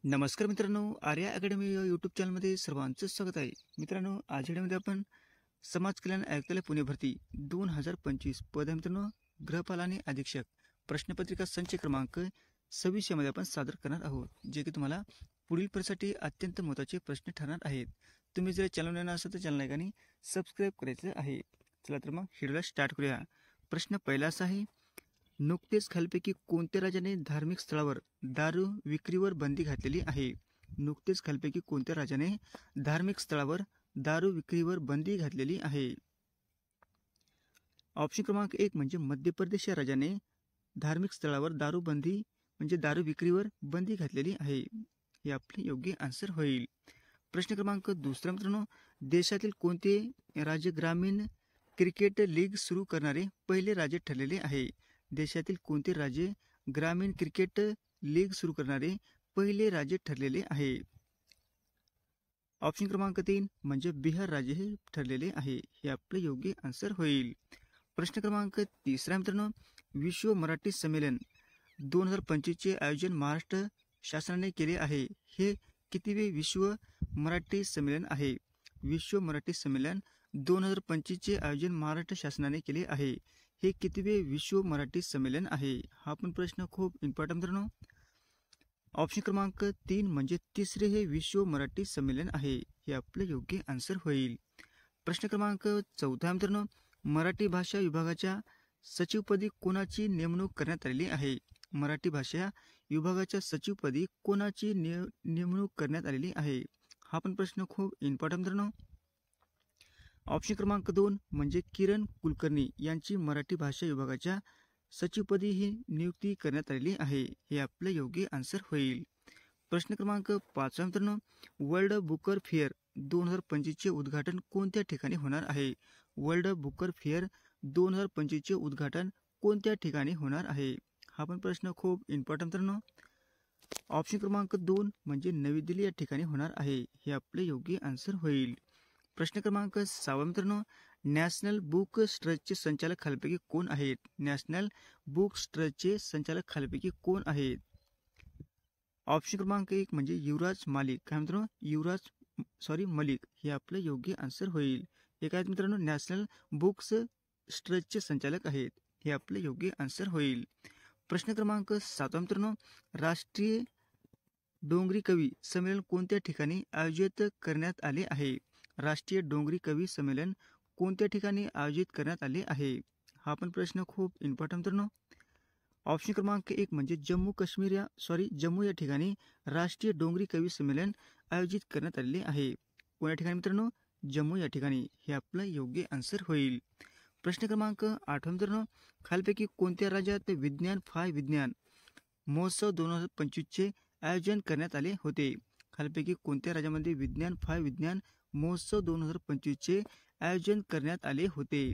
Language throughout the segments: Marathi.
नमस्कार मित्रांनो, आर्या अकॅडमी या यूट्यूब चॅनलमध्ये सर्वांचं स्वागत आहे. मित्रांनो, आज व्हिडिओमध्ये आपण समाज कल्याण आयुक्तालय पुणे भरती 2025 पद आहे मित्रांनो, गृहपाल आणि अधीक्षक प्रश्नपत्रिका संच क्रमांक 26 यामध्ये आपण सादर करणार आहोत, जे की तुम्हाला पुढील परीक्षेसाठी अत्यंत महत्त्वाचे प्रश्न ठरणार आहेत. तुम्ही जर चॅनल नवीन असाल तर चॅनल ऐकाने सबस्क्राईब करायचं आहे. चला तर मग व्हिडिओला स्टार्ट करूया. प्रश्न पहिला असा आहे, नुकतेच खालीलपैकी कोणत्या राज्याने धार्मिक स्थळावर दारू विक्रीवर बंदी घातलेली आहे? नुकतेच खालीलपैकी कोणत्या राज्याने धार्मिक स्थळावर दारू विक्रीवर बंदी घातलेली आहे? ऑप्शन क्रमांक 1 म्हणजे मध्य प्रदेश या राज्याने धार्मिक स्थळावर दारू विक्रीवर बंदी घातलेली आहे. हे आपले योग्य आन्सर होईल. प्रश्न क्रमांक दुसरा मित्रांनो, देशातील कोणते राज्य ग्रामीण क्रिकेट लीग सुरू करणारे पहिले राज्य ठरलेले आहे? देशातील कोणते राज्य ग्रामीण क्रिकेट लीग सुरू करणारे पहिले राज्य ठरलेले आहे? ऑप्शन क्रमांक 3 म्हणजे बिहार राज्य हे ठरलेले आहे. हे आपले योग्य आन्सर होईल. प्रश्न क्रमांक तिसरा मित्रांनो, विश्व मराठी संमेलन 2025 चे आयोजन महाराष्ट्र शासनाने केले आहे. हे कितीवे विश्व मराठी संमेलन आहे? विश्व मराठी संमेलन 2025 चे आयोजन महाराष्ट्र शासनाने केले आहे. हे कितीवे विश्व मराठी संमेलन आहे? हा पण प्रश्न खूप इम्पॉर्टंट मित्रांनो. ऑप्शन क्रमांक 3 म्हणजे तिसरे हे विश्व मराठी संमेलन आहे. हे आपले योग्य आन्सर होईल. प्रश्न क्रमांक 14 मित्रांनो, मराठी भाषा विभागाच्या सचिवपदी कोणाची नेमणूक करण्यात आलेली आहे? मराठी भाषा विभागाच्या सचिवपदी कोणाची नेमणूक करण्यात आलेली आहे? हा पण प्रश्न खूप इम्पॉर्टंट मित्रांनो. ऑप्शन क्रमांक 2 म्हणजे किरण कुलकर्णी यांची मराठी भाषा विभागाच्या सचिवपदी ही नियुक्ती करण्यात आलेली आहे. हे आपले योग्य आन्सर होईल. प्रश्न क्रमांक 5 मित्रांनो, वर्ल्ड बुकर फेअर 2025 चे उद्घाटन कोणत्या ठिकाणी होणार आहे? वर्ल्ड बुकर फेअर 2025 चे उद्घाटन कोणत्या ठिकाणी होणार आहे? हा पण प्रश्न खूप इम्पॉर्टंट मित्रांनो. ऑप्शन क्रमांक 2 म्हणजे नवी दिल्ली या ठिकाणी होणार आहे. हे आपले योग्य आन्सर होईल. प्रश्न क्रमांक 6 मित्रांनो, नॅशनल बुक ट्रस्टचे संचालक खालीलपैकी कोण आहेत? नॅशनल बुक ट्रस्टचे संचालक खालीलपैकी कोण आहेत? ऑप्शन क्रमांक 1 म्हणजे युवराज मालिक. काय मित्रांनो, मलिक हे आपलं योग्य आन्सर होईल. हे काय मित्रांनो, नॅशनल बुक्स ट्रस्टचे संचालक आहेत. हे आपले योग्य आन्सर होईल. प्रश्न क्रमांक 7 मित्रांनो, राष्ट्रीय डोंगरी कवी संमेलन कोणत्या ठिकाणी आयोजित करण्यात आले आहे? राष्ट्रीय डोंगरी कवी संमेलन कोणत्या ठिकाणी आयोजित करण्यात आले आहे? हा पण प्रश्न खूप इम्पॉर्टंट मित्रांनो. ऑप्शन क्रमांक 1 म्हणजे जम्मू या ठिकाणी राष्ट्रीय डोंगरी कवी संमेलन आयोजित करण्यात आलेले आहे. कोणत्या ठिकाणी मित्रांनो? जम्मू या ठिकाणी. हे आपलं योग्य आन्सर होईल. प्रश्न क्रमांक 8 मित्रांनो, खालीलपैकी कोणत्या राज्यात विज्ञान फाय विज्ञान महोत्सव 2025 चे आयोजन करण्यात आले होते? खालीलपैकी कोणत्या राज्यामध्ये विज्ञान फाय विज्ञान महोत्सव 2025 चे आयोजन करण्यात आले होते?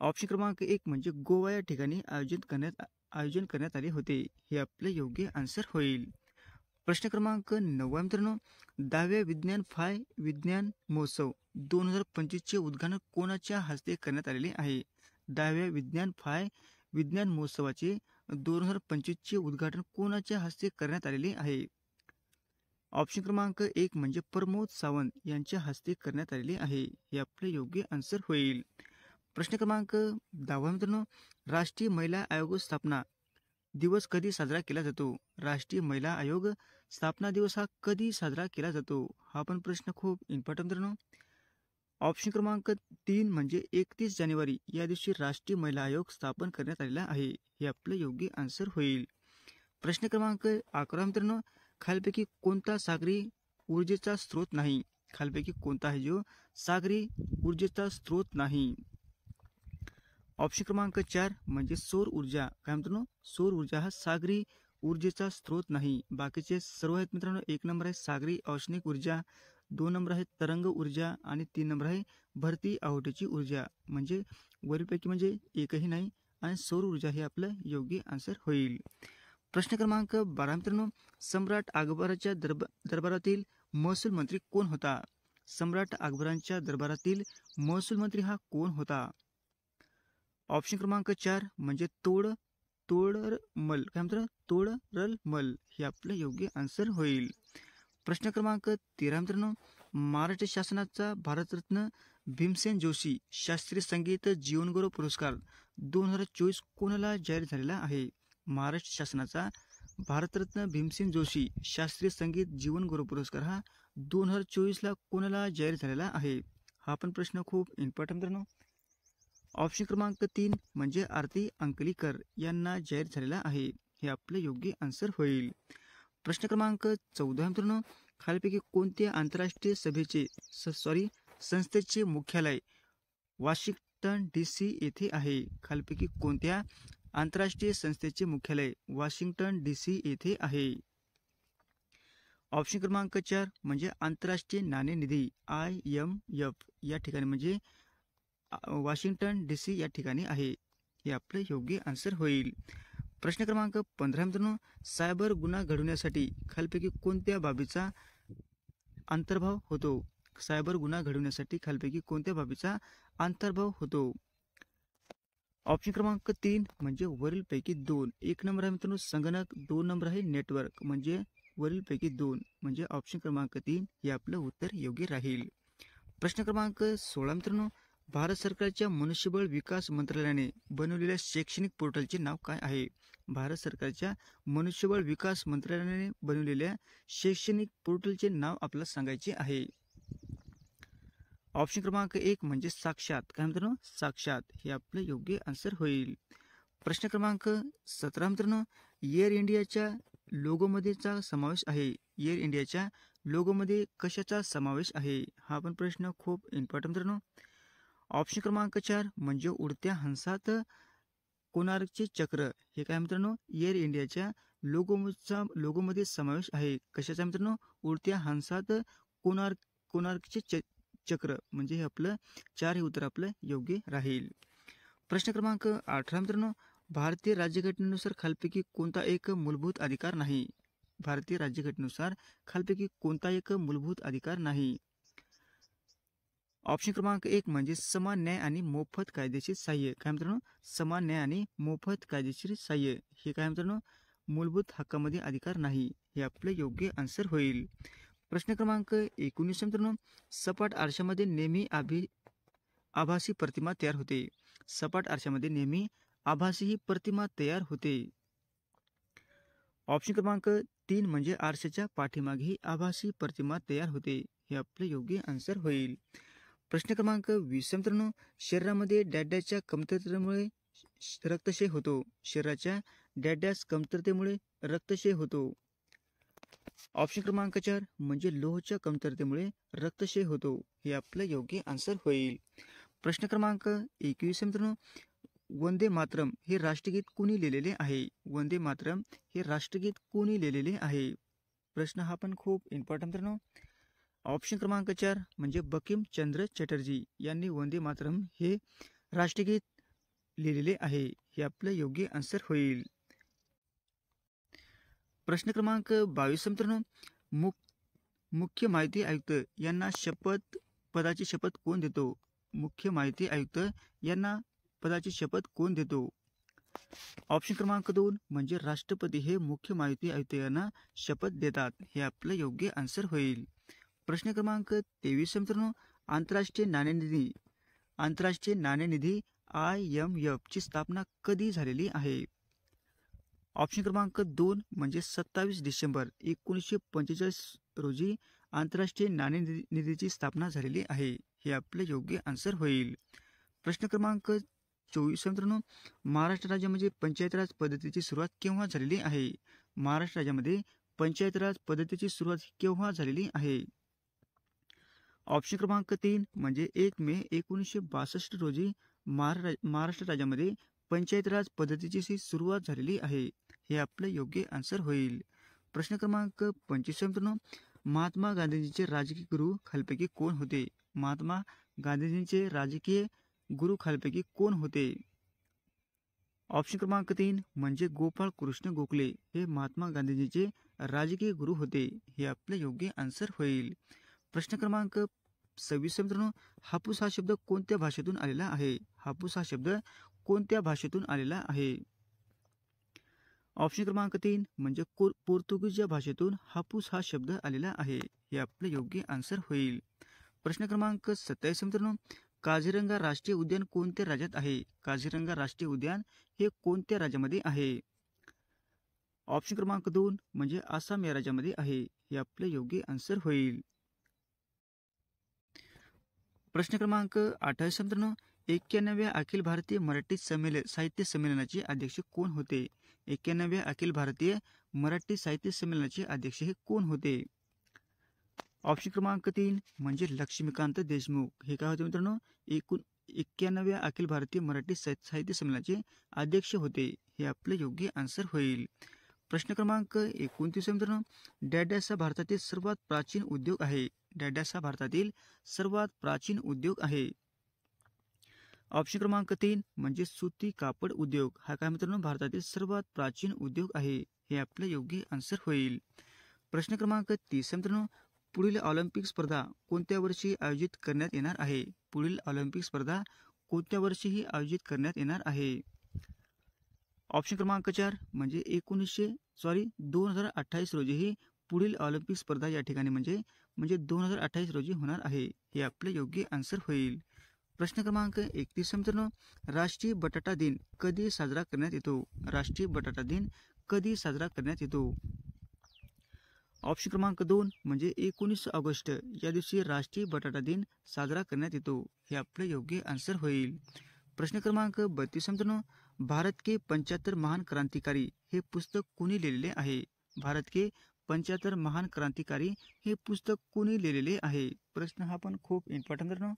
ऑप्शन क्रमांक 1 म्हणजे गोवा या ठिकाणी आयोजन करण्यात आले होते. हे आपले योग्य आन्सर होईल. प्रश्न क्रमांक 9 मित्रांनो, 10व्या विज्ञान फाय विज्ञान महोत्सव 2025 चे उद्घाटन कोणाच्या हस्ते करण्यात आलेले आहे? 10व्या विज्ञान फाय विज्ञान महोत्सवाचे 2025 चे उद्घाटन कोणाच्या हस्ते करण्यात आलेले आहे? ऑप्शन क्रमांक 1 म्हणजे प्रमोद सावंत यांच्या हस्ते करण्यात आलेले आहे. हे आपले योग्य आन्सर होईल. प्रश्न क्रमांक 10 मित्रांनो, राष्ट्रीय महिला आयोग स्थापना दिवस कधी साजरा केला जातो? राष्ट्रीय महिला आयोग स्थापना दिवस हा कधी साजरा केला जातो? हा पण प्रश्न खूप इम्पॉर्टंट मित्रांनो. ऑप्शन क्रमांक 3 म्हणजे 31 जानेवारी या दिवशी राष्ट्रीय महिला आयोग स्थापन करण्यात आलेला आहे. हे आपलं योग्य आन्सर होईल. प्रश्न क्रमांक 11 मित्रांनो, खालीलपैकी कोणता सागरी ऊर्जेचा स्रोत नाही? खालीलपैकी कोणता आहे जो सागरी ऊर्जेचा स्रोत नाही? ऑप्शन क्रमांक 4 म्हणजे सौर ऊर्जा. काय मित्रांनो? सौर ऊर्जा हा सागरी ऊर्जेचा स्रोत नाही. बाकीचे सर्व आहेत मित्रांनो. 1 नंबर आहे सागरी औष्णिक ऊर्जा, 2 नंबर आहे तरंग ऊर्जा आणि 3 नंबर आहे भरती आहोटीची ऊर्जा. म्हणजे वरीलपैकी म्हणजे एकही नाही आणि सौर ऊर्जा हे आपलं योग्य आन्सर होईल. प्रश्न क्रमांक 12 मित्रांनो, सम्राट अकबराच्या दरबारातील महसूल मंत्री कोण होता? सम्राट अकबरांच्या दरबारातील महसूल मंत्री हा कोण होता? ऑप्शन क्रमांक 4 म्हणजे तोड तोडरमल, काय म्हणतात, तोडरलमल हे आपलं योग्य आन्सर होईल. प्रश्न क्रमांक 13 मित्रांनो, महाराष्ट्र शासनाचा भारतरत्न भीमसेन जोशी शास्त्रीय संगीत जीवनगौरव पुरस्कार 2024 कोणाला जाहीर झालेला आहे? महाराष्ट्र शासनाचा भारतरत्न भीमसेन जोशी शास्त्रीय संगीत जीवनगौरव पुरस्कार हा 2024ला कोणाला जाहीर झालेला आहे? हा पण प्रश्न खूप इम्पॉर्टंट मित्रांनो. ऑप्शन क्रमांक 3 म्हणजे आरती अंकलीकर यांना जाहीर झालेला आहे. हे आपले योग्य आन्सर होईल. प्रश्न क्रमांक 14 मित्रांनो, खालीपैकी कोणत्या आंतरराष्ट्रीय संस्थेचे मुख्यालय वॉशिंग्टन DC येथे आहे? खालीपैकी कोणत्या आंतरराष्ट्रीय संस्थेचे मुख्यालय वॉशिंग्टन DC येथे आहे? ऑप्शन क्रमांक 4 म्हणजे आंतरराष्ट्रीय नाणेनिधी IMF या ठिकाणी म्हणजे वॉशिंग्टन DC या ठिकाणी आहे. हे आपलं योग्य आन्सर होईल. प्रश्न क्रमांक 15 मित्रांनो, सायबर गुन्हा घडवण्यासाठी खालीपैकी कोणत्या बाबीचा अंतर्भाव होतो? सायबर गुन्हा घडवण्यासाठी खालीपैकी कोणत्या बाबीचा अंतर्भाव होतो? ऑप्शन क्रमांक 3 म्हणजे वरीलपैकी 2. 1 नंबर आहे मित्रांनो संगणक, 2 नंबर आहे नेटवर्क, म्हणजे वरीलपैकी 2 म्हणजे ऑप्शन क्रमांक 3 हे आपलं उत्तर योग्य राहील. प्रश्न क्रमांक 16 मित्रांनो, भारत सरकारच्या मनुष्यबळ विकास मंत्रालयाने बनवलेल्या शैक्षणिक पोर्टलचे नाव काय आहे? भारत सरकारच्या मनुष्यबळ विकास मंत्रालयाने बनवलेल्या शैक्षणिक पोर्टलचे नाव आपल्याला सांगायचे आहे. ऑप्शन क्रमांक 1 म्हणजे साक्षात, काय मित्रांनो साक्षात हे आपलं योग्य आन्सर होईल. प्रश्न क्रमांक 17 मित्रांनो, एअर इंडियाच्या लोगोमध्येचा समावेश आहे. एअर इंडियाच्या लोगोमध्ये कशाचा समावेश आहे? हा पण प्रश्न खूप इम्पॉर्टंट मित्रांनो. ऑप्शन क्रमांक 4 म्हणजे उडत्या हंसात कोणार्कचे चक्र, हे काय मित्रांनो एअर इंडियाच्या लोगोमध्ये समावेश आहे. कशाचा मित्रांनो? उडत्या हंसात कोणार्कचे चक्र, म्हणजे हे आपलं 4 हे उत्तर आपलं योग्य राहील. प्रश्न क्रमांक 18 मित्रांनो, भारतीय राज्यघटनेनुसार खालीपैकी कोणता एक मूलभूत अधिकार नाही? भारतीय राज्यघटनेनुसार खालीपैकी कोणता एक मूलभूत अधिकार नाही? ऑप्शन क्रमांक 1 म्हणजे समान न्याय आणि मोफत कायदेशीर सहाय्य, काय मित्रांनो समान न्याय आणि मोफत कायदेशीर सहाय्य हे काय मित्रांनो मूलभूत हक्कामध्ये अधिकार नाही. हे आपलं योग्य आन्सर होईल. प्रश्न क्रमांक 19 मित्रांनो, सपाट आरशामध्ये नेहमी आभासी प्रतिमा तयार होते. सपाट आरशामध्ये नेहमी आभासी ही प्रतिमा तयार होते. ऑप्शन क्रमांक 3 म्हणजे आरशाच्या पाठीमागे ही आभासी प्रतिमा तयार होते. हे आपलं योग्य आन्सर होईल. प्रश्न क्रमांक 20 मित्रांनो, शरीरामध्ये डॅड्याच्या कमतरतेमुळे रक्तक्षय होतो. शरीराच्या डॅड्यास कमतरतेमुळे रक्तक्षय होतो. ऑप्शन क्रमांक 4 म्हणजे लोहच्या कमतरतेमुळे रक्तक्षय होतो. हे आपलं योग्य आन्सर होईल. प्रश्न क्रमांक 21 मित्रांनो, वंदे मातरम हे राष्ट्रगीत कोणी लिहिलेले आहे? वंदे मातरम हे राष्ट्रगीत कोणी लिहिलेले आहे? प्रश्न हा पण खूप इम्पॉर्टंट मित्रांनो. ऑप्शन क्रमांक 4 म्हणजे बंकिमचंद्र चटर्जी यांनी वंदे मातरम हे राष्ट्रगीत लिहिलेले आहे. हे आपलं योग्य आन्सर होईल. प्रश्न क्रमांक 22 मित्रांनो, मुख्य माहिती आयुक्त यांना पदाची शपथ कोण देतो? मुख्य माहिती आयुक्त यांना पदाची शपथ कोण देतो? ऑप्शन क्रमांक 2 म्हणजे राष्ट्रपती हे मुख्य माहिती आयुक्त यांना शपथ देतात. हे आपलं योग्य आन्सर होईल. प्रश्न क्रमांक 23 मित्रांनो, आंतरराष्ट्रीय नाणेनिधी IMF ची स्थापना कधी झालेली आहे? ऑप्शन क्रमांक 2 म्हणजे 27 डिसेंबर 1945 रोजी आंतरराष्ट्रीय नाणेनिधीची स्थापना झालेली आहे. हे आपले योग्य आन्सर होईल. प्रश्न क्रमांक 24 मित्रांनो, महाराष्ट्र राज्यामध्ये पंचायत राज पद्धतीची सुरुवात केव्हा झालेली आहे? महाराष्ट्र राज्यामध्ये पंचायत राज पद्धतीची सुरुवात केव्हा झालेली आहे? ऑप्शन क्रमांक 3 म्हणजे 1 मे 1962 रोजी महाराष्ट्र राज्यामध्ये पंचायत राज पद्धतीची सुरुवात झालेली आहे. हे आपलं योग्य आन्सर होईल. प्रश्न क्रमांक 25 मित्रांनो, महात्मा गांधींचे राजकीय गुरु खालीपैकी कोण होते? महात्मा गांधींचे राजकीय गुरु खालीपैकी कोण होते? ऑप्शन क्रमांक 3 म्हणजे गोपाळ कृष्ण गोखले हे महात्मा गांधींचे राजकीय गुरु होते. हे आपलं योग्य आन्सर होईल. प्रश्न क्रमांक 26 मित्रांनो, हापूस हा शब्द कोणत्या भाषेतून आलेला आहे? हापूस हा शब्द कोणत्या भाषेतून आलेला आहे? ऑप्शन क्रमांक 3 म्हणजे पोर्तुगीज या भाषेतून हापूस हा शब्द आलेला आहे. हे आपलं योग्य आन्सर होईल. प्रश्न क्रमांक 27 मित्रांनो, काझीरंगा राष्ट्रीय उद्यान कोणत्या राज्यात आहे? काझीरंगा राष्ट्रीय उद्यान हे कोणत्या राज्यामध्ये आहे? ऑप्शन क्रमांक 2 म्हणजे आसाम या राज्यामध्ये आहे. हे आपलं योग्य आन्सर होईल. प्रश्न क्रमांक 28 मित्रांनो, 91व्या अखिल भारतीय मराठी साहित्य संमेलनाचे अध्यक्ष कोण होते? 91व्या अखिल भारतीय मराठी साहित्य संमेलनाचे अध्यक्ष हे कोण होते? ऑप्शन क्रमांक 3 म्हणजे लक्ष्मीकांत देशमुख. हे काय होते मित्रांनो? 91व्या अखिल भारतीय मराठी साहित्य संमेलनाचे अध्यक्ष होते. हे आपलं योग्य आन्सर होईल. प्रश्न क्रमांक 29 मित्रांनो, डॅडॅस हा भारतातील सर्वात प्राचीन उद्योग आहे. डॅडॅस हा भारतातील सर्वात प्राचीन उद्योग आहे. ऑप्शन क्रमांक 3 म्हणजे सुती कापड उद्योग. हा काय मित्रांनो? भारतातील सर्वात प्राचीन उद्योग आहे. हे आपलं योग्य आन्सर होईल. प्रश्न क्रमांक 30 मित्रांनो, पुढील ऑलिम्पिक स्पर्धा कोणत्या वर्षी आयोजित करण्यात येणार आहे? पुढील ऑलिम्पिक स्पर्धा कोणत्या वर्षीही आयोजित करण्यात येणार आहे? ऑप्शन क्रमांक 4 म्हणजे 2028 रोजी ही पुढील ऑलिम्पिक स्पर्धा या ठिकाणी म्हणजे 2028 रोजी होणार आहे. हे आपले योग्य आन्सर होईल. प्रश्न क्रमांक 31 मित्रांनो, राष्ट्रीय बटाटा दिन कधी साजरा करण्यात येतो? राष्ट्रीय बटाटा दिन कधी साजरा करण्यात येतो? ऑप्शन क्रमांक 2 म्हणजे 19 ऑगस्ट या दिवशी राष्ट्रीय बटाटा दिन साजरा करण्यात येतो. हे आपले योग्य आन्सर होईल. प्रश्न क्रमांक 32 मित्रांनो, भारत के 75 महान क्रांतिकारी हे पुस्तक कुणी लिहिलेले आहे? भारत के 75 महान क्रांतिकारी हे पुस्तक कुणी लिहिलेले आहे? प्रश्न हा पण खूप इम्पॉर्टंट मित्रांनो.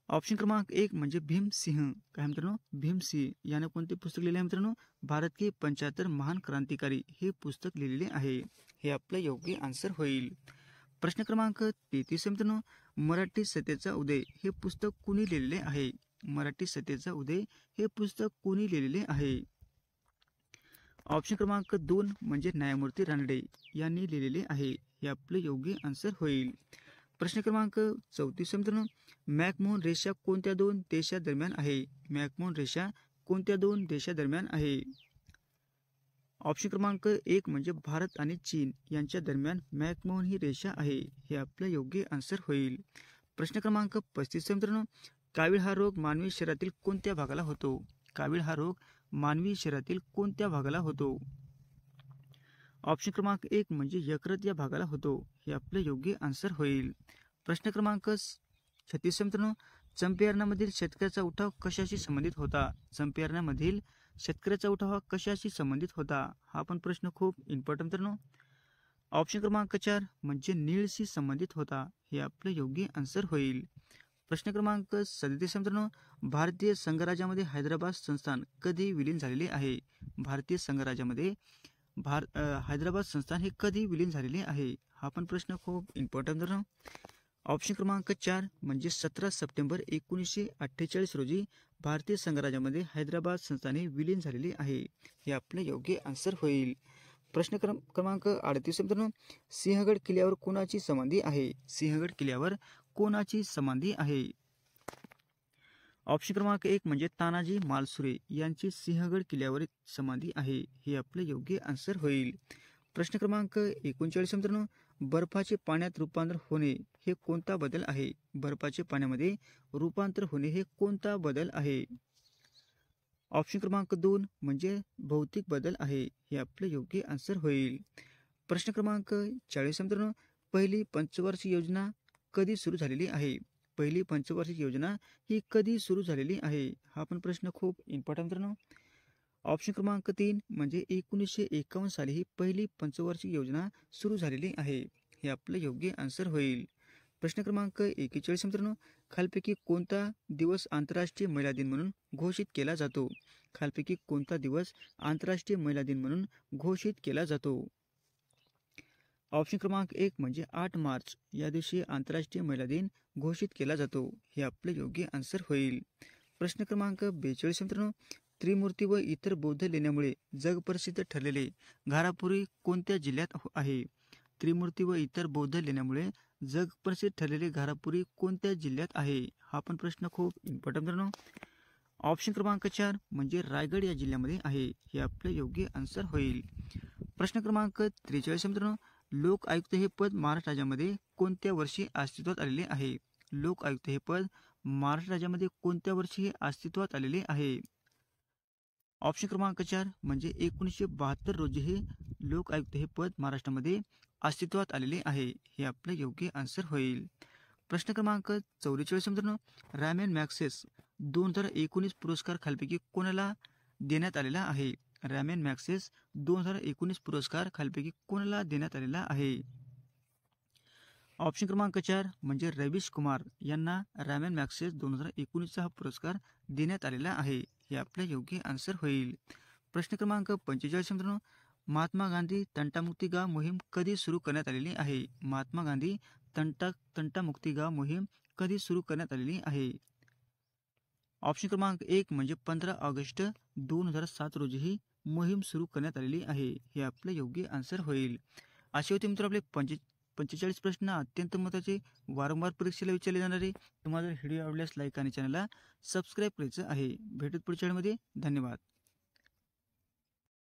ऑप्शन क्रमांक 1 म्हणजे भीमसिंह. काय मित्रांनो? भीमसिंह याने कोणते पुस्तक लिहिले आहे मित्रांनो? भारत के 75 महान क्रांतिकारी हे पुस्तक लिहिलेले आहे. हे आपलं योग्य आन्सर होईल. प्रश्न क्रमांक 33 मित्रांनो, मराठी सत्तेचा उदय हे पुस्तक कुणी लिहिलेले आहे? मराठी सत्तेचा उदय हे पुस्तक कुणी लिहिलेले आहे? ऑप्शन क्रमांक 2 म्हणजे न्यायमूर्ती रानडे यांनी लिहिलेले आहे. हे आपले योग्य आन्सर होईल. प्रश्न क्रमांक 34 मित्रांनो, मॅकमोहन रेषा कोणत्या 2 देशादरम्यान आहे? मॅकमोहन रेषा कोणत्या 2 देशादरम्यान आहे? ऑप्शन क्रमांक 1 म्हणजे भारत आणि चीन यांच्या दरम्यान मॅकमोहन ही रेषा आहे. हे आपलं योग्य आन्सर होईल. प्रश्न क्रमांक 35 मित्रांनो, कावीळ हा रोग मानवी शरीरातील कोणत्या भागाला होतो? कावीळ हा रोग मानवी शरीरातील कोणत्या भागाला होतो? ऑप्शन क्रमांक 1 म्हणजे यकृत या भागाला होतो. हे आपलं योग्य आन्सर होईल. प्रश्न क्रमांक 36 मित्रांनो, चंपेरणामधील शेतकऱ्याचा उठाव कशाशी संबंधित होता? चंपेरणामधील शेतकऱ्याचा उठाव हा कशाशी संबंधित होता? हा पण प्रश्न खूप इम्पॉर्टंट मित्रांनो. ऑप्शन क्रमांक 4 म्हणजे नीळशी संबंधित होता. हे आपलं योग्य आन्सर होईल. प्रश्न क्रमांक 37 मित्रांनो, भारतीय संघराज्यामध्ये हैदराबाद संस्थान कधी विलीन झालेले आहे? भारतीय संघराज्यामध्ये हैदराबाद संस्थान हे कधी विलीन झालेले आहे? हा पण प्रश्न खूप इम्पॉर्टंट मित्रांनो. ऑप्शन क्रमांक 4 म्हणजे 17 सप्टेंबर 1948 रोजी भारतीय संघराज्यामध्ये हैदराबाद संस्थाने विलीन झालेली आहे. हे आपलं योग्य आन्सर होईल. प्रश्न क्रमांक 38 मित्रांनो, सिंहगड किल्ल्यावर कोणाची समाधी आहे? सिंहगड किल्ल्यावर कोणाची समाधी आहे? ऑप्शन क्रमांक 1 म्हणजे तानाजी मालसुरे यांची सिंहगड किल्ल्यावर समाधी आहे. हे आपलं योग्य आन्सर होईल. प्रश्न क्रमांक 39 मित्रांनो, बर्फाचे पाण्यात रूपांतर होणे हे कोणता बदल आहे? बर्फाचे पाण्यामध्ये रूपांतर होणे हे कोणता बदल आहे? ऑप्शन क्रमांक 2 म्हणजे भौतिक बदल आहे. हे आपलं योग्य आन्सर होईल. प्रश्न क्रमांक 40 मित्रांनो, पहिली पंचवार्षिक योजना कधी सुरू झालेली आहे? पहिली पंचवार्षिक योजना ही कधी सुरू झालेली आहे? हा पण प्रश्न खूप इम्पॉर्टंट मित्रांनो. ऑप्शन क्रमांक 3 म्हणजे 1951 साली ही पहिली पंचवार्षिक योजना सुरू झालेली आहे. हे आपलं योग्य आन्सर होईल. प्रश्न क्रमांक 41 मित्रांनो, खालपैकी कोणता दिवस आंतरराष्ट्रीय महिला दिन म्हणून घोषित केला जातो? खालपैकी कोणता दिवस आंतरराष्ट्रीय महिला दिन म्हणून घोषित केला जातो? ऑप्शन क्रमांक 1 म्हणजे 8 मार्च या दिवशी आंतरराष्ट्रीय महिला दिन घोषित केला जातो. हे आपलं योग्य आन्सर होईल. प्रश्न क्रमांक 42 मित्रांनो, त्रिमूर्ती व इतर बौद्ध लेण्यामुळे जगप्रसिद्ध ठरलेले घारापुरी कोणत्या जिल्ह्यात आहे? त्रिमूर्ती व इतर बौद्ध लेण्यामुळे जगप्रसिद्ध ठरलेले घारापुरी कोणत्या जिल्ह्यात आहे? हा पण प्रश्न खूप इम्पॉर्टंट मित्रांनो. ऑप्शन क्रमांक 4 म्हणजे रायगड या जिल्ह्यामध्ये आहे. हे आपलं योग्य आन्सर होईल. प्रश्न क्रमांक 43 मित्रांनो, लोक आयुक्त हे पद महाराष्ट्र राज्यामध्ये कोणत्या वर्षी अस्तित्वात आलेले आहे? लोक आयुक्त हे पद महाराष्ट्र राज्यामध्ये कोणत्या वर्षी अस्तित्वात आलेले आहे? ऑप्शन क्रमांक 4 म्हणजे 1972 रोजी हे लोक आयुक्त हे पद महाराष्ट्रामध्ये अस्तित्वात आलेले आहे. हे आपलं योग्य आन्सर होईल. प्रश्न क्रमांक 44 मित्रांनो, रॅमन मॅग्सेस 2019 पुरस्कार खालपैकी कोणाला देण्यात आलेला आहे? रॅमन मॅग्सेस 2019 पुरस्कार खालपैकी कोणाला देण्यात आलेला आहे? ऑप्शन क्रमांक 4 म्हणजे रवीश कुमार यांना रॅमन मॅग्सेस 2019 हा पुरस्कार देण्यात आलेला आहे. हे आपले योग्य आन्सर होईल. प्रश्न क्रमांक 45 मित्रांनो, महात्मा गांधी तंटामुक्ती गाव मोहीम कधी सुरू करण्यात आलेली आहे? महात्मा गांधी तंटामुक्ती गाव मोहीम कधी सुरू करण्यात आलेली आहे? ऑप्शन क्रमांक 1 म्हणजे 15 ऑगस्ट 2007 रोजी ही मोहीम सुरू करण्यात आलेली आहे. हे आपलं योग्य आन्सर होईल. असे होते मित्र आपले 45 प्रश्न अत्यंत महत्त्वाचे, वारंवार परीक्षेला विचारले जाणारे. तुम्हाला जर व्हिडिओ आवडल्यास लाईक आणि चॅनलला सबस्क्राईब करायचं आहे. भेटत पुढच्या वेळेमध्ये. धन्यवाद.